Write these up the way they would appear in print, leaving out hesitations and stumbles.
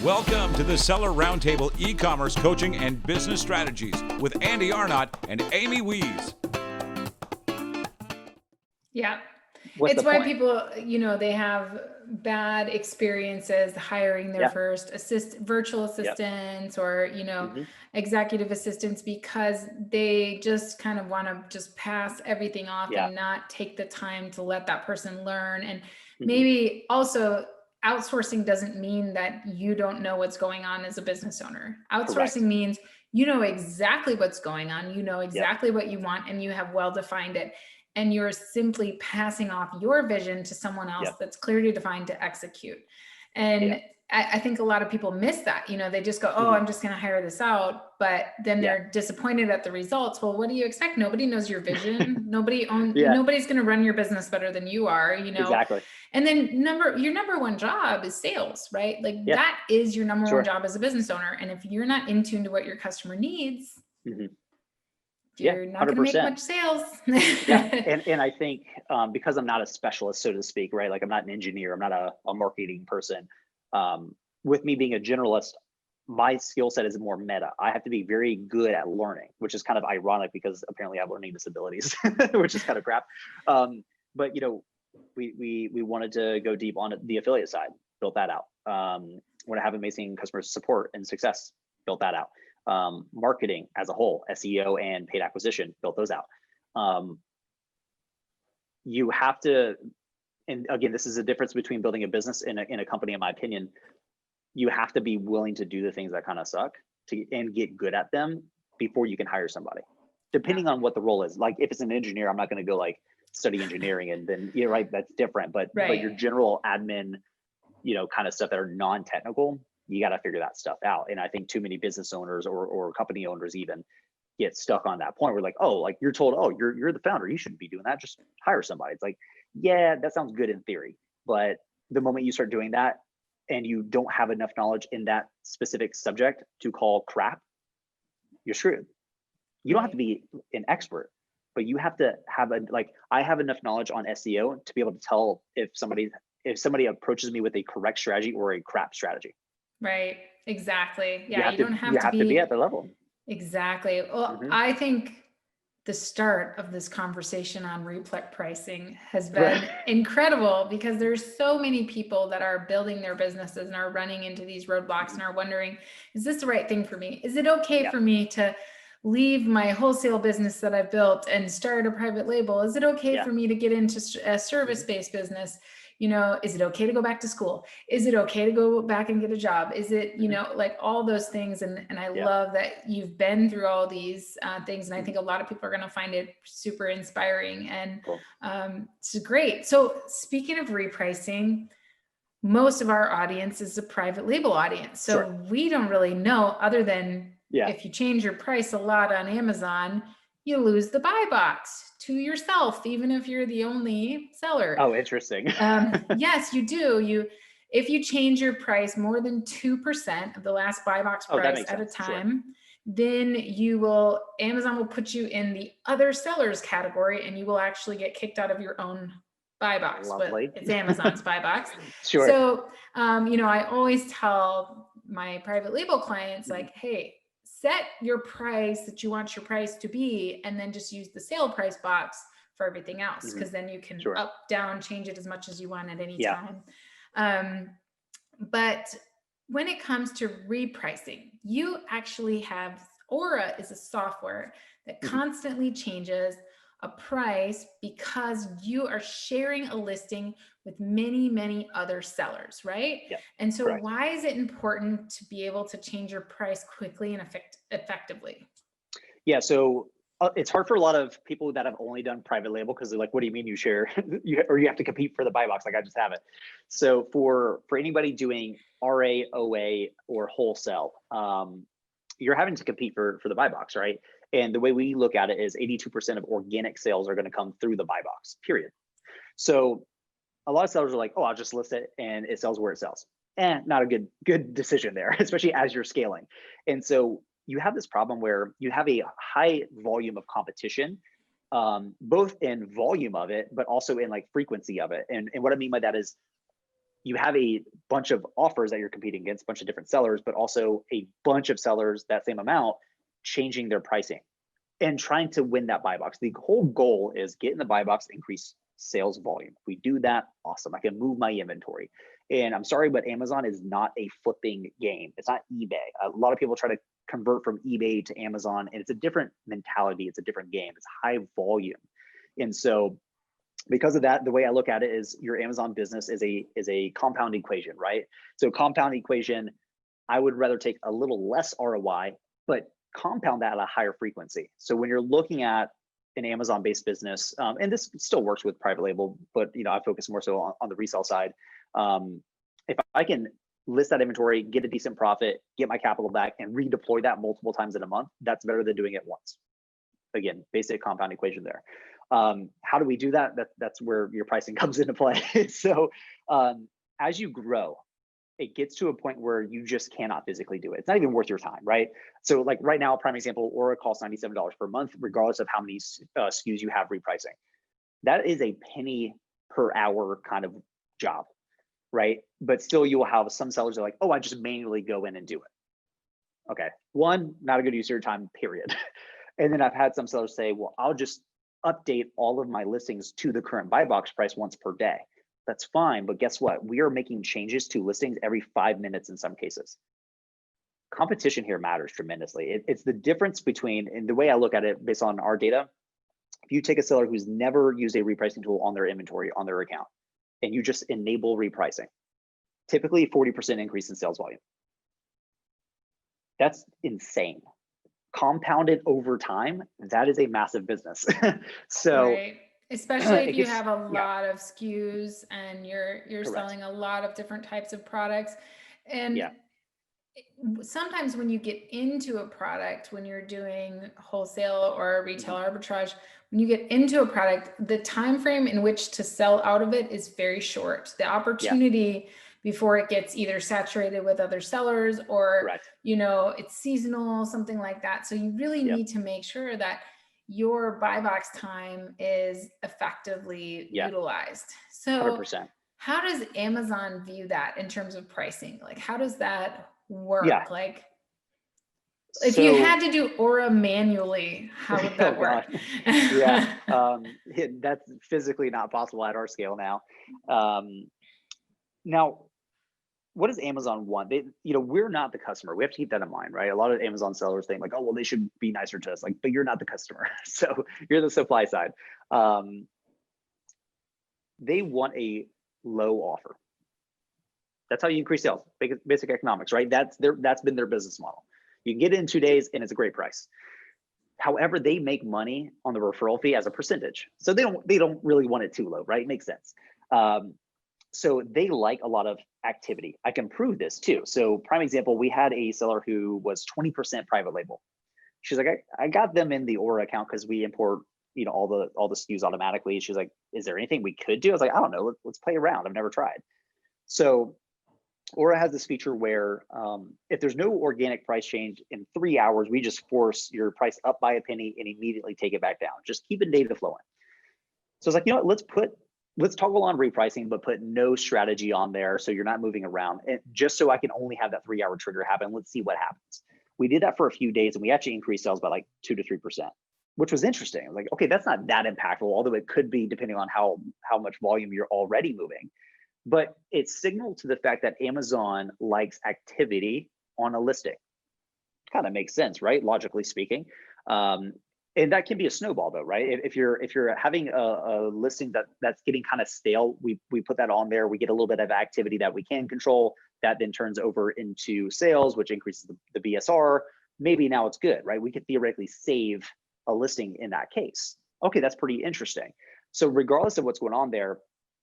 Welcome to the Seller Roundtable e-commerce coaching and business strategies with Andy Arnott and Amy Wees. Yeah. What's It's the why point? people, they have bad experiences hiring their Yeah. first virtual assistants or, executive assistants, because they just kind of want to just pass everything off Yeah. and not take the time to let that person learn. And Mhm. maybe also outsourcing doesn't mean that you don't know what's going on as a business owner. Outsourcing Correct. means you know exactly what's going on, you know exactly what you want, and you have well defined it. And you're simply passing off your vision to someone else that's clearly defined to execute. And I think a lot of people miss that. They just go, oh, I'm just going to hire this out. But then they're disappointed at the results. Well, what do you expect? Nobody knows your vision. Nobody's going to run your business better than you are, Exactly. And then your number one job is sales, right? Like that is your number one job as a business owner. And if you're not in tune to what your customer needs, you're not going to make much sales. And I think because I'm not a specialist, so to speak, right? Like I'm not an engineer, I'm not a marketing person. With me being a generalist, my skill set is more meta. I have to be very good at learning, which is kind of ironic because apparently I have learning disabilities, which is kind of crap. But we wanted to go deep on the affiliate side, built that out. Want to have amazing customer support and success, built that out. Marketing as a whole, SEO and paid acquisition, built those out. You have to, and again, this is the difference between building a business and a company, in my opinion. You have to be willing to do the things that kind of suck and get good at them before you can hire somebody, depending on what the role is. Like if it's an engineer, I'm not going to go like study engineering and then, right, that's different. But your general admin, kind of stuff that are non-technical, you got to figure that stuff out. And I think too many business owners or company owners even get stuck on that point where like, oh, like you're told, oh, you're the founder, you shouldn't be doing that, just hire somebody. It's like, yeah, that sounds good in theory, but the moment you start doing that and you don't have enough knowledge in that specific subject to call crap, you're screwed. You don't have to be an expert, but you have to have I have enough knowledge on SEO to be able to tell if somebody approaches me with a correct strategy or a crap strategy. Right. Exactly. Yeah. You don't have to be at the level. Exactly. Well, I think the start of this conversation on replex pricing has been incredible because there's so many people that are building their businesses and are running into these roadblocks and are wondering, is this the right thing for me? Is it okay for me to leave my wholesale business that I've built and start a private label? Is it okay for me to get into a service-based business? Is it okay to go back to school? Is it okay to go back and get a job? Is it, like all those things. And I love that you've been through all these things. And I think a lot of people are going to find it super inspiring and it's great. So speaking of repricing, most of our audience is a private label audience. So we don't really know other than if you change your price a lot on Amazon, you lose the buy box to yourself, even if you're the only seller. Oh, interesting. Yes, you do. If you change your price more than 2% of the last buy box price at a time, then Amazon will put you in the other sellers category and you will actually get kicked out of your own buy box. Lovely. But it's Amazon's buy box. Sure. So, I always tell my private label clients like, hey, set your price that you want your price to be, and then just use the sale price box for everything else. Cause then you can up, down, change it as much as you want at any time. But when it comes to repricing, you actually have, Aura is a software that constantly changes a price because you are sharing a listing with many, many other sellers, right? Yeah, and so why is it important to be able to change your price quickly and effectively? Yeah, so it's hard for a lot of people that have only done private label because they're like, what do you mean you share? Or you have to compete for the buy box, like I just have it. So for anybody doing RA, OA, or wholesale, you're having to compete for the buy box, right? And the way we look at it is 82% of organic sales are going to come through the buy box, period. So a lot of sellers are like, oh, I'll just list it and it sells where it sells. Not a good decision there, especially as you're scaling. And so you have this problem where you have a high volume of competition, both in volume of it, but also in like frequency of it. And what I mean by that is you have a bunch of offers that you're competing against, a bunch of different sellers, but also a bunch of sellers that same amount changing their pricing and trying to win that buy box. The whole goal is get in the buy box, increase sales volume. If we do that, awesome. I can move my inventory. And I'm sorry, but Amazon is not a flipping game. It's not eBay. A lot of people try to convert from eBay to Amazon, and it's a different mentality. It's a different game. It's high volume. And so because of that, the way I look at it is your Amazon business is a compound equation, right? So compound equation, I would rather take a little less ROI, but compound that at a higher frequency. So when you're looking at an Amazon-based business, and this still works with private label, but I focus more so on the resale side. If I can list that inventory, get a decent profit, get my capital back, and redeploy that multiple times in a month, that's better than doing it once. Again, basic compound equation there. How do we do that? That's where your pricing comes into play. So as you grow, it gets to a point where you just cannot physically do it. It's not even worth your time, right? So like right now, prime example, Aura costs $97 per month, regardless of how many SKUs you have repricing. That is a penny per hour kind of job, right? But still you will have some sellers that are like, oh, I just manually go in and do it. Okay, one, not a good use of your time, period. And then I've had some sellers say, well, I'll just update all of my listings to the current buy box price once per day. That's fine, but guess what? We are making changes to listings every 5 minutes in some cases. Competition here matters tremendously. It's the difference between, and the way I look at it based on our data, if you take a seller who's never used a repricing tool on their inventory, on their account, and you just enable repricing, typically 40% increase in sales volume. That's insane. Compounded over time, that is a massive business. So right. Especially if you have a lot of SKUs and you're selling a lot of different types of products. And sometimes when you get into a product, when you're doing wholesale or retail arbitrage, when you get into a product, the time frame in which to sell out of it is very short. The opportunity before it gets either saturated with other sellers or it's seasonal, something like that. So you really need to make sure that your buy box time is effectively utilized. So 100%. How does Amazon view that in terms of pricing? Like, how does that work? Like, if you had to do Aura manually, how would that work? That's physically not possible at our scale now. Now, what does Amazon want? We're not the customer. We have to keep that in mind, right? A lot of Amazon sellers think like, oh, well, they should be nicer to us. Like, but you're not the customer. So you're the supply side. They want a low offer. That's how you increase sales. Basic economics, right? That's been their business model. You can get it in 2 days and it's a great price. However, they make money on the referral fee as a percentage. So they don't really want it too low, right? Makes sense. So they like a lot of activity. I can prove this too. So prime example, we had a seller who was 20% private label. She's like, I got them in the Aura account because we import, all the SKUs automatically. She's like, is there anything we could do? I was like, I don't know. Let's play around. I've never tried. So Aura has this feature where if there's no organic price change in 3 hours, we just force your price up by a penny and immediately take it back down. Just keeping data flowing. So it's like, let's toggle on repricing, but put no strategy on there so you're not moving around. And just so I can only have that 3 hour trigger happen, let's see what happens. We did that for a few days and we actually increased sales by like 2 to 3%, which was interesting. Like, okay, that's not that impactful, although it could be depending on how much volume you're already moving. But it signaled to the fact that Amazon likes activity on a listing. Kind of makes sense, right? Logically speaking. And that can be a snowball though, right? If you're having a listing that's getting kind of stale, we put that on there. We get a little bit of activity that we can control. That then turns over into sales, which increases the BSR. Maybe now it's good, right? We could theoretically save a listing in that case. Okay, that's pretty interesting. So regardless of what's going on there,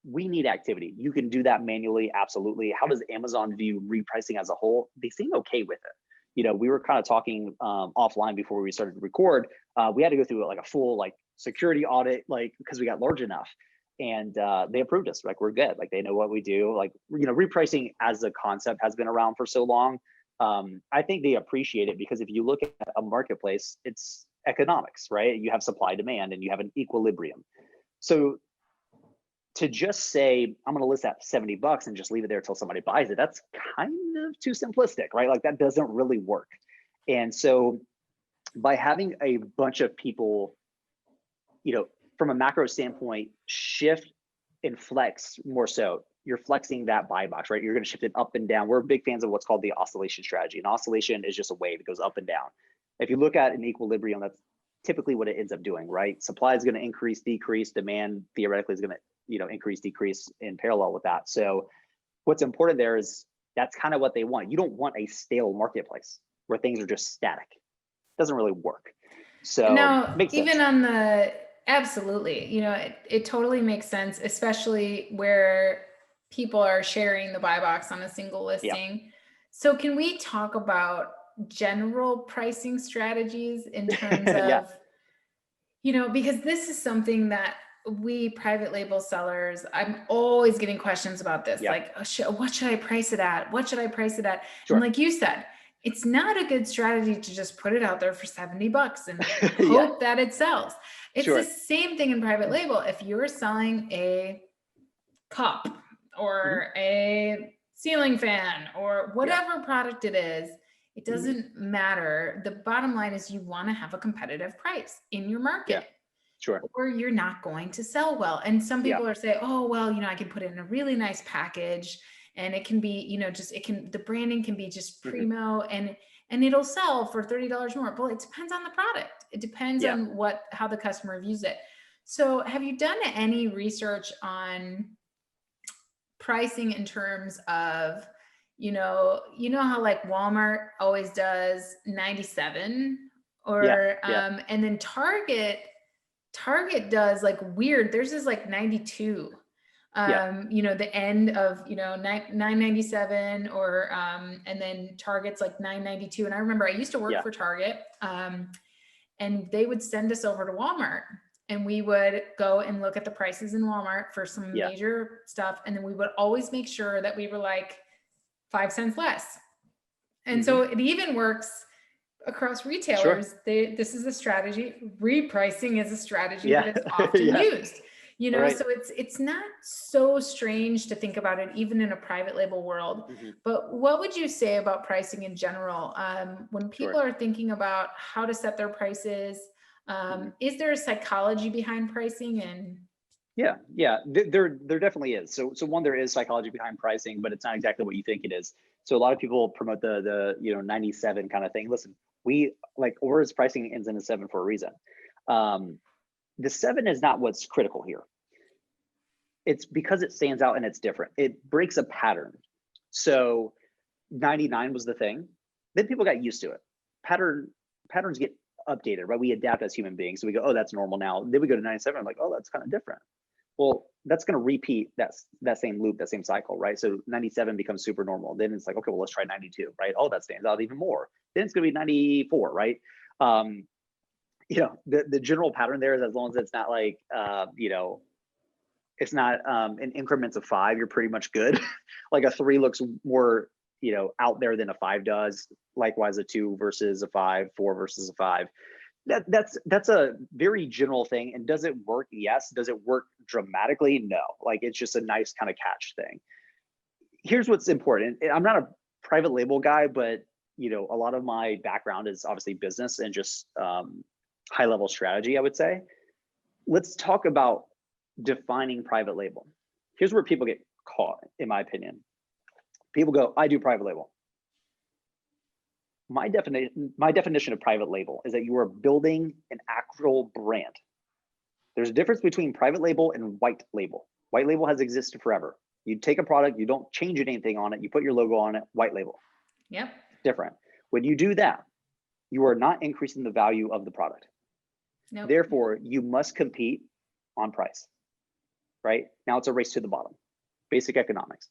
we need activity. You can do that manually, absolutely. How does Amazon view repricing as a whole? They seem okay with it. We were kind of talking offline before we started to record. We had to go through like a full security audit, because we got large enough, and they approved us. Like, we're good. Like, they know what we do. Repricing as a concept has been around for so long. I think they appreciate it because if you look at a marketplace, it's economics, right? You have supply demand and you have an equilibrium. So to just say, I'm going to list that $70 and just leave it there until somebody buys it, that's kind of too simplistic, right? Like that doesn't really work. And so by having a bunch of people, from a macro standpoint, shift and flex more so, you're flexing that buy box, right? You're going to shift it up and down. We're big fans of what's called the oscillation strategy. And oscillation is just a wave, it goes up and down. If you look at an equilibrium, that's typically what it ends up doing, right? Supply is going to increase, decrease, demand theoretically is going to, increase, decrease in parallel with that. So what's important there is that's kind of what they want. You don't want a stale marketplace where things are just static. It doesn't really work. So now, makes sense. even on the, absolutely, it totally makes sense, especially where people are sharing the buy box on a single listing. Yeah. So can we talk about general pricing strategies in terms of, yeah. Because this is something that we private label sellers, I'm always getting questions about this. Yeah. Like, what should I price it at? What should I price it at? Sure. And like you said, it's not a good strategy to just put it out there for $70 and hope that it sells. It's the same thing in private label. If you're selling a cup or a ceiling fan or whatever product it is, it doesn't matter. The bottom line is you want to have a competitive price in your market. Yeah. Sure. Or you're not going to sell well. And some people are saying, oh, well, I can put it in a really nice package and it can be, the branding can be just primo and it'll sell for $30 more. Well, it depends on the product. It depends on how the customer views it. So have you done any research on pricing in terms of, how like Walmart always does 97 or, and then Target does like weird, theirs is like 92, the end of, 997 or, and then Target's like 992. And I remember I used to work for Target, and they would send us over to Walmart and we would go and look at the prices in Walmart for some major stuff. And then we would always make sure that we were like 5 cents less. And so it even works across retailers. This is a strategy. Repricing is a strategy that is often used, so it's not so strange to think about it, even in a private label world. But what would you say about pricing in general? When people are thinking about how to set their prices, is there a psychology behind pricing? And there definitely is. So one, there is psychology behind pricing, but it's not exactly what you think it is. So a lot of people promote the 97 kind of thing. Listen, we like Aura's pricing ends in a 7 for a reason. The 7 is not what's critical here. It's because it stands out and it's different. It breaks a pattern. So 99 was the thing. Then people got used to it. Patterns get updated, right? We adapt as human beings. So we go, oh, that's normal now. Then we go to 97. I'm like, oh, that's kind of different. Well, that's going to repeat that same loop, that same cycle, right? So 97 becomes super normal. Then it's like, okay, well, let's try 92, right? Oh, that stands out even more. Then it's going to be 94, right? The general pattern there is, as long as it's not like, it's not in increments of 5, you're pretty much good. Like a 3 looks more, out there than a 5 does. Likewise, a 2 versus a 5, 4 versus a 5. That's a very general thing. And does it work? Yes. Does it work dramatically? No. Like it's just a nice kind of catch thing. Here's what's important. I'm not a private label guy, but a lot of my background is obviously business and just high level strategy, I would say. Let's talk about defining private label. Here's where people get caught, in my opinion. People go, I do private label. My definition of private label is that you are building an actual brand. There's a difference between private label and white label. White label has existed forever. You take a product, you don't change anything on it, you put your logo on it, white label. Yep. Different. When you do that, you are not increasing the value of the product. Nope. Therefore, you must compete on price, right? Now it's a race to the bottom, basic economics.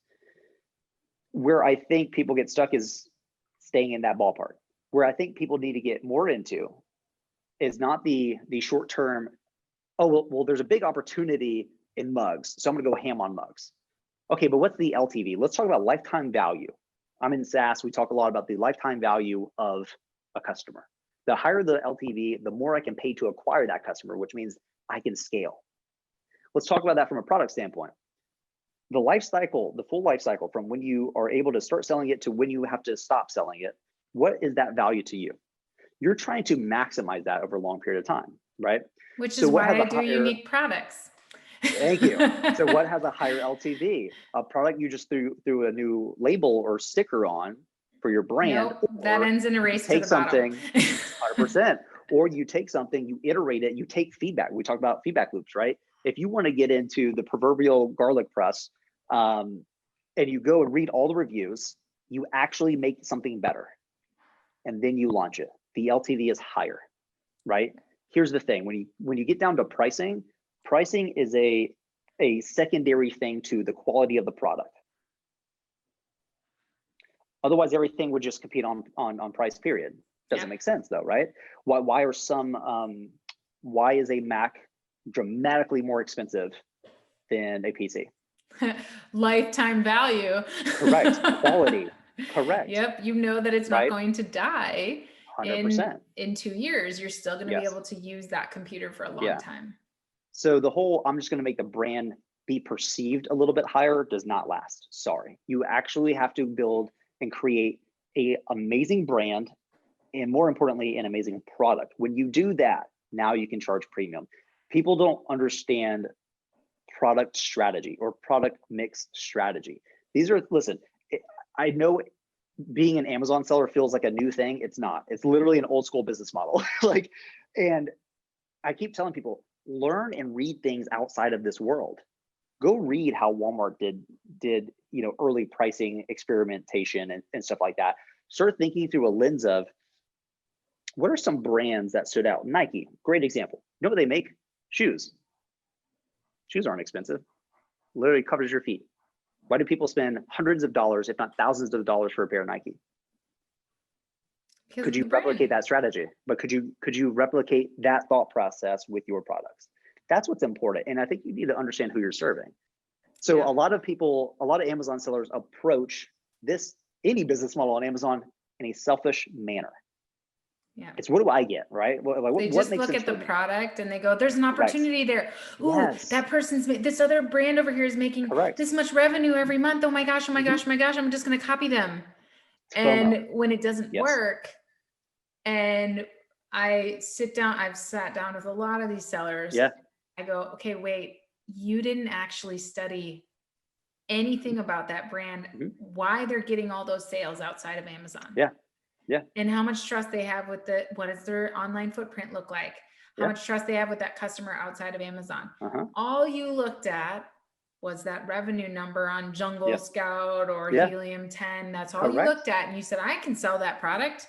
Where I think people get stuck is staying in that ballpark. Where I think people need to get more into is not the short term, oh, well, there's a big opportunity in mugs, so I'm gonna go ham on mugs. Okay, but what's the LTV? Let's talk about lifetime value. I'm in SAAS, we talk a lot about the lifetime value of a customer. The higher the LTV, the more I can pay to acquire that customer, which means I can scale. let's talk about that from a product standpoint. The life cycle, the full life cycle from when you are able to start selling it to when you have to stop selling it, what is that value to you? You're trying to maximize that over a long period of time, right? Which is why I do unique products. Thank you. So what has a higher LTV? A product you just threw a new label or sticker on for your brand. Nope, that ends in a race to the bottom. 100%. Or you take something, you iterate it, you take feedback. We talk about feedback loops, right? If you want to get into the proverbial garlic press, and you go and read all the reviews, you actually make something better, and then you launch it. The LTV is higher, right? Here's the thing: when you get down to pricing is a secondary thing to the quality of the product. Otherwise, everything would just compete on price. Period. Doesn't make sense though, right? Why is a Mac dramatically more expensive than a PC? Lifetime value. Correct. Quality. Correct. Yep. You know that it's not going to die 100%. in 2 years. You're still going to be able to use that computer for a long time. So the whole, I'm just going to make the brand be perceived a little bit higher does not last. Sorry. You actually have to build and create an amazing brand, and more importantly, an amazing product. When you do that, now you can charge premium. People don't understand product strategy or product mix strategy. These are, listen, I know being an Amazon seller feels like a new thing. It's not. It's literally an old school business model. And I keep telling people, learn and read things outside of this world. Go read how Walmart did early pricing experimentation and stuff like that. Start thinking through a lens of what are some brands that stood out. Nike, great example. You know what they make? Shoes. Shoes aren't expensive. Literally covers your feet. Why do people spend hundreds of dollars, if not thousands of dollars, for a pair of Nike? Could you replicate that strategy? But could you replicate that thought process with your products? That's what's important. And I think you need to understand who you're serving. So a lot of Amazon sellers approach any business model on Amazon in a selfish manner. Yeah. It's what do I get, right? They just look at the product and they go, there's an opportunity there. Ooh, that person's this other brand over here is making this much revenue every month. Oh my gosh, oh my gosh, oh my gosh. I'm just going to copy them. And when it doesn't work, and I've sat down with a lot of these sellers. Yeah. I go, okay, wait, you didn't actually study anything about that brand, why they're getting all those sales outside of Amazon. Yeah. Yeah. And how much trust they have with what does their online footprint look like? How much trust they have with that customer outside of Amazon? All you looked at was that revenue number on Jungle Scout or Helium 10. That's all you looked at. And you said, I can sell that product.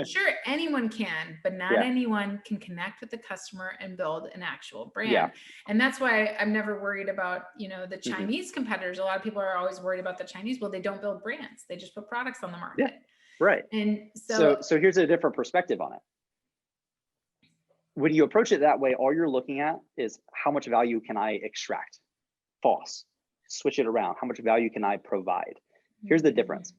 Sure, anyone can, but not anyone can connect with the customer and build an actual brand. Yeah. And that's why I'm never worried about, the Chinese competitors. A lot of people are always worried about the Chinese. Well, they don't build brands. They just put products on the market. Yeah. Right. And so here's a different perspective on it. When you approach it that way, all you're looking at is how much value can I extract? False. Switch it around. How much value can I provide? Here's the difference.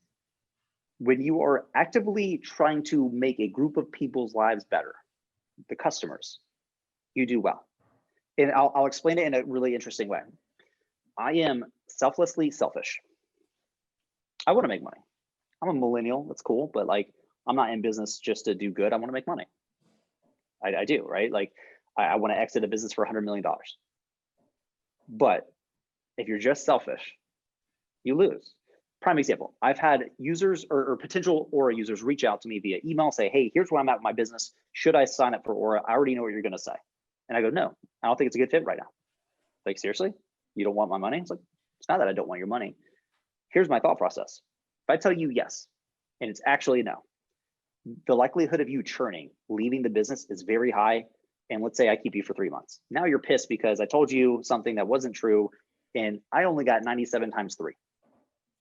When you are actively trying to make a group of people's lives better, the customers, you do well. And I'll explain it in a really interesting way. I am selflessly selfish. I want to make money. I'm a millennial, that's cool, but I'm not in business just to do good. I want to make money. I do, right? I want to exit a business for $100 million. But if you're just selfish, you lose. Prime example, I've had users or potential Aura users reach out to me via email, say, hey, here's where I'm at with my business. Should I sign up for Aura? I already know what you're going to say. And I go, no, I don't think it's a good fit right now. Seriously? You don't want my money? It's not that I don't want your money. Here's my thought process. If I tell you yes, and it's actually no, the likelihood of you churning, leaving the business is very high. And let's say I keep you for 3 months. Now you're pissed because I told you something that wasn't true, and I only got 97 times 3.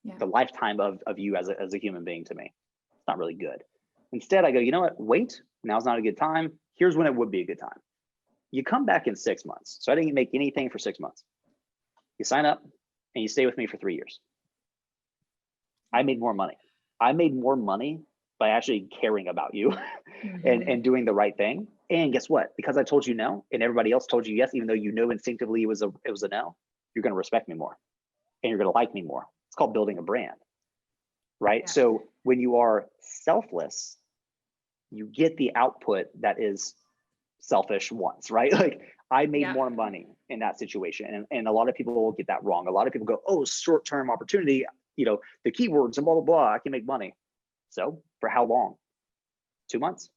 Yeah. The lifetime of you as a human being to me. It's not really good. Instead, I go, you know what? Wait, now's not a good time. Here's when it would be a good time. You come back in 6 months. So I didn't make anything for 6 months. You sign up and you stay with me for 3 years. I made more money. I made more money by actually caring about you and doing the right thing. And guess what? Because I told you no, and everybody else told you yes, even though you know instinctively it was a no, you're going to respect me more, and you're going to like me more. It's called building a brand, right? Yeah. So when you are selfless, you get the output that is selfish wants, right? Like I made more money in that situation, and a lot of people will get that wrong. A lot of people go, "Oh, short-term opportunity, the keywords and blah blah blah. I can make money." So for how long? 2 months.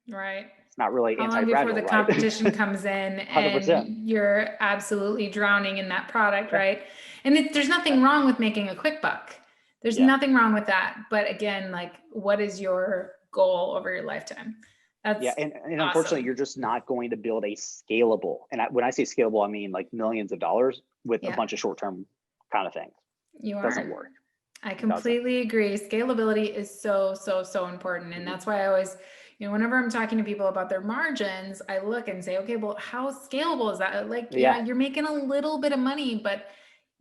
Right. It's not really How long anti-fragile, before the right? competition comes in 100%. and you're absolutely drowning in that product, right? And there's nothing wrong with making a quick buck. There's nothing wrong with that. But again, like, what is your goal over your lifetime? That's and awesome. Unfortunately, you're just not going to build a scalable. And when I say scalable, I mean like millions of dollars with a bunch of short-term kind of things. It doesn't work. I completely agree. Scalability is so, so, so important. And that's why I always, whenever I'm talking to people about their margins, I look and say, okay, well, how scalable is that? Like, yeah, you're making a little bit of money, but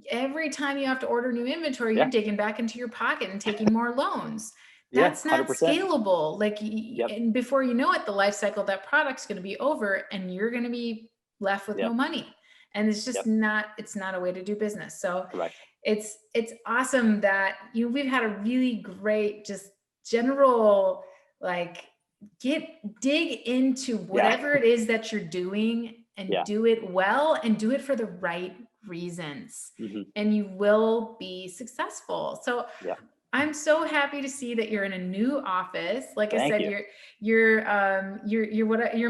every time you have to order new inventory, you're digging back into your pocket and taking more loans. That's not 100%. Scalable. Like, and before you know it, the life cycle of that product's going to be over and you're going to be left with no money. And it's just it's not a way to do business. So it's awesome that we've had a really great, just general, like, dig into whatever it is that you're doing and do it well and do it for the right reasons. And you will be successful. So I'm so happy to see that you're in a new office. Like I said, you're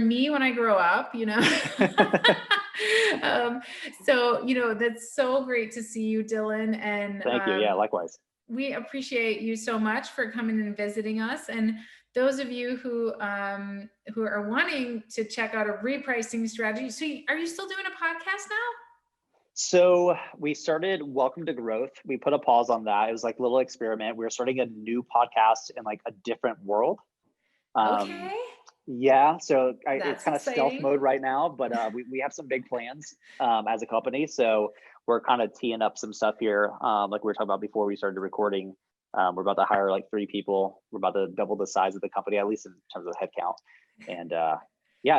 me when I grow up, so, that's so great to see you, Dillon. And thank you. Yeah, likewise. We appreciate you so much for coming and visiting us. And those of you who are wanting to check out a repricing strategy. So are you still doing a podcast now? So we started Welcome to Growth. We put a pause on that. It was like a little experiment. We were starting a new podcast in like a different world. Okay. Yeah, so it's kind of stealth mode right now, but we have some big plans as a company. So we're kind of teeing up some stuff here. Like we were talking about before we started recording. We're about to hire like 3 people. We're about to double the size of the company, at least in terms of headcount. And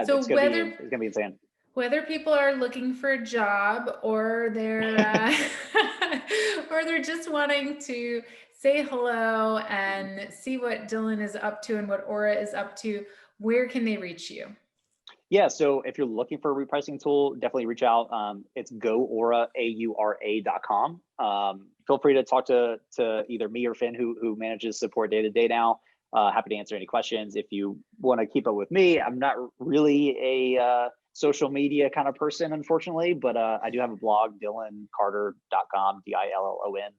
so it's gonna be insane. Whether people are looking for a job or they're or they're just wanting to say hello and see what Dillon is up to and what Aura is up to, where can they reach you? Yeah, so if you're looking for a repricing tool, definitely reach out. It's goaura.com. Feel free to talk to either me or Finn, who manages support day to day now. Happy to answer any questions. If you want to keep up with me, I'm not really a social media kind of person, unfortunately, but I do have a blog, dilloncarter.com, DILLON.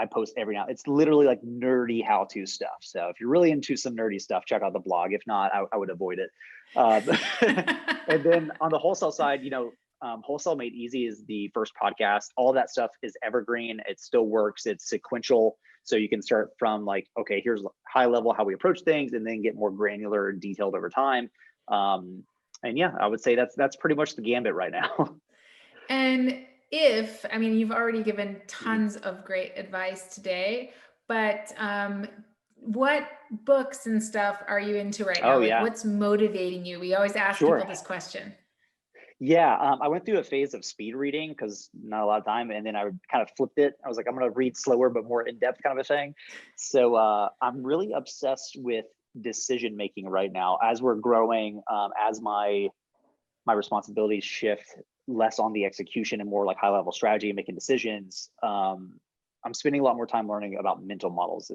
I post every now. It's literally like nerdy how-to stuff. So if you're really into some nerdy stuff, check out the blog. If not, I would avoid it. And then on the wholesale side, Wholesale Made Easy is the first podcast. All of that stuff is evergreen. It still works. It's sequential. So you can start from like, okay, here's high level how we approach things, and then get more granular and detailed over time. And yeah, I would say that's pretty much the gambit right now. And you've already given tons of great advice today, but what books and stuff are you into right now? What's motivating you? We always ask people this question. Yeah, I went through a phase of speed reading because not a lot of time, and then I kind of flipped it. I was like, I'm going to read slower but more in-depth kind of a thing. So I'm really obsessed with decision making right now as we're growing, as my responsibilities shift less on the execution and more like high level strategy and making decisions. I'm spending a lot more time learning about mental models.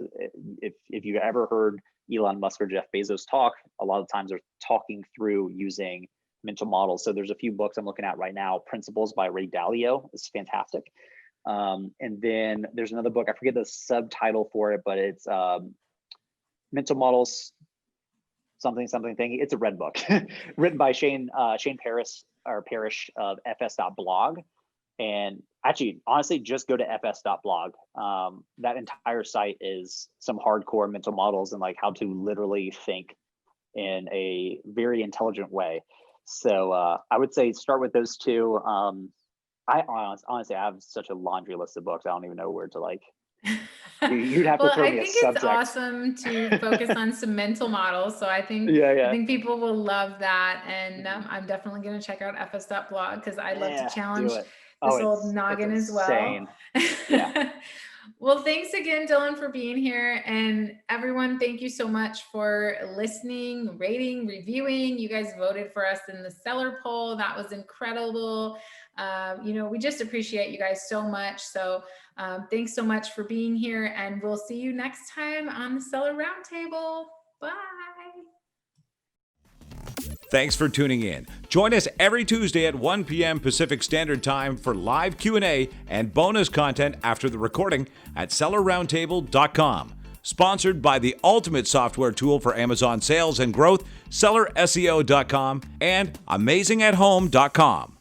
If you've ever heard Elon Musk or Jeff Bezos talk, a lot of times they're talking through using mental models. So there's a few books I'm looking at right now. Principles by Ray Dalio is fantastic. And then there's another book, I forget the subtitle for it, but it's Mental Models, something thing. It's a red book written by Shane Parrish of fs.blog. And actually, honestly, just go to fs.blog. That entire site is some hardcore mental models and like how to literally think in a very intelligent way. So I would say start with those two. I honestly have such a laundry list of books. I don't even know where to like You'd have to Well, throw I me a think it's subject. awesome to focus on some mental models. So I think Yeah. I think people will love that, and I'm definitely going to check out fs.blog because I love to Yeah, challenge do it. this Oh, old it's noggin as well. insane. Yeah. Well, thanks again, Dillon, for being here. And everyone, thank you so much for listening, rating, reviewing. You guys voted for us in the seller poll. That was incredible. We just appreciate you guys so much. So thanks so much for being here. And we'll see you next time on the Seller Roundtable. Bye. Thanks for tuning in. Join us every Tuesday at 1 p.m. Pacific Standard Time for live Q&A and bonus content after the recording at sellerroundtable.com. Sponsored by the ultimate software tool for Amazon sales and growth, sellerseo.com and amazingathome.com.